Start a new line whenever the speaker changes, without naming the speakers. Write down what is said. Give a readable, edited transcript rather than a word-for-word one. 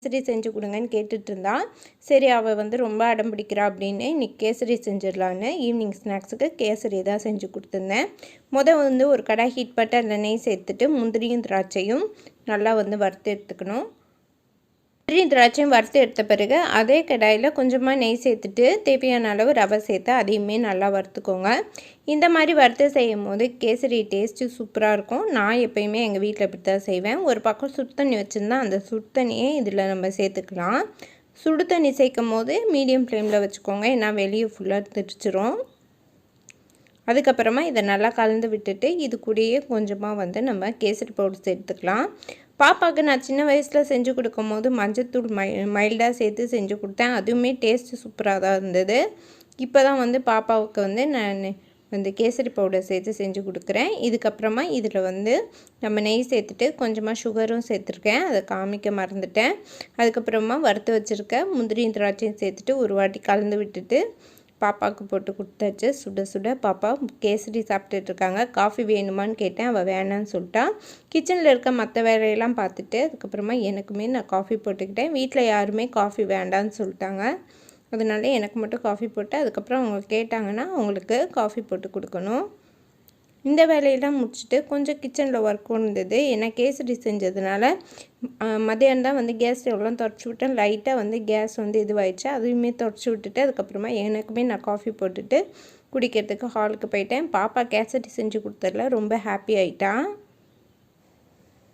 கேசரி செஞ்சு கொடுங்கன்னு கேட்டுட்டு இருந்தா. சரி அவள் வந்து ரொம்ப அடம் பிடிக்கிறா அப்படின்னு இன்றைக்கி கேசரி செஞ்சிடலான்னு ஈவினிங் ஸ்நாக்ஸுக்கு கேசரி தான் செஞ்சு கொடுத்துருந்தேன். வந்து ஒரு கடாய் ஹீட் பண்ணிட்டு அதில் நெய் சேர்த்துட்டு முந்திரியும் திராட்சையும் நல்லா வந்து வறுத்து எடுத்துக்கணும். முந்திரி திராட்சையும் வறுத்து எடுத்த பிறகு அதே கடாயில் கொஞ்சமாக நெய் சேர்த்துட்டு தேவையான அளவு ரவை சேர்த்து அதையுமே நல்லா வறுத்துக்கோங்க. இந்த மாதிரி வறுத்து செய்யும் போது கேசரி டேஸ்ட்டு சூப்பராக இருக்கும். நான் எப்போயுமே எங்கள் வீட்டில் இப்படி தான் செய்வேன். ஒரு பக்கம் சுடு தண்ணி வச்சுருந்தா அந்த சுடு தண்ணியே இதில் நம்ம சேர்த்துக்கலாம். சுடு தண்ணி சேர்க்கும் போது மீடியம் ஃப்ளேமில் வச்சுக்கோங்க, ஏன்னா வெளியே ஃபுல்லாக திரிச்சிரும். அதுக்கப்புறமா இதை நல்லா கலந்து விட்டுட்டு இது கூடயே கொஞ்சமாக வந்து நம்ம கேசரி பவுடர் சேர்த்துக்கலாம். பாப்பாவுக்கு நான் சின்ன வயசில் செஞ்சு கொடுக்கும்போது மஞ்சத்தூள் மைல்டாக சேர்த்து செஞ்சு கொடுத்தேன். அதுவுமே டேஸ்ட்டு சூப்பராக தான் இருந்தது. இப்போ தான் வந்து பாப்பாவுக்கு வந்து நான் வந்து கேசரி பவுடர் சேர்த்து செஞ்சு கொடுக்குறேன். இதுக்கப்புறமா இதில் வந்து நம்ம நெய் சேர்த்துட்டு கொஞ்சமாக சுகரும் சேர்த்துருக்கேன், அதை காமிக்க மறந்துட்டேன். அதுக்கப்புறமா வறுத்து வச்சுருக்க முந்திரியும் திராட்சையும் சேர்த்துட்டு ஒரு வாட்டி கலந்து விட்டுட்டு பாப்பாவுக்கு போட்டு கொடுத்தாச்சு. சுட சுட பாப்பா கேசரி சாப்பிட்டுட்ருக்காங்க. காஃபி வேணுமான்னு கேட்டேன், அவள் வேணான்னு சொல்லிட்டா. கிச்சனில் இருக்க மற்ற வேலையெல்லாம் பார்த்துட்டு அதுக்கப்புறமா எனக்குமே நான் காஃபி போட்டுக்கிட்டேன். வீட்டில் யாருமே காஃபி வேண்டான்னு சொல்லிட்டாங்க. அதனால எனக்கு மட்டும் காஃபி போட்டு அதுக்கப்புறம் அவங்க கேட்டாங்கன்னா அவங்களுக்கு காஃபி போட்டு கொடுக்கணும். இந்த வேலையெல்லாம் முடிச்சுட்டு கொஞ்சம் கிச்சனில் ஒர்க் இருந்தது. ஏன்னா கேசரி செஞ்சதுனால மதியானம் தான் வந்து கேஸ் எவ்வளோ தொடச்சி விட்டேன். லைட்டாக வந்து கேஸ் வந்து இதுவாகிடுச்சு, அதையுமே தொடச்சி விட்டுட்டு அதுக்கப்புறமா எனக்குமே நான் காஃபி போட்டுட்டு குடிக்கிறதுக்கு ஹாலுக்கு போயிட்டேன். பாப்பா கேசரி செஞ்சு கொடுத்ததில் ரொம்ப ஹாப்பி ஆகிட்டான்.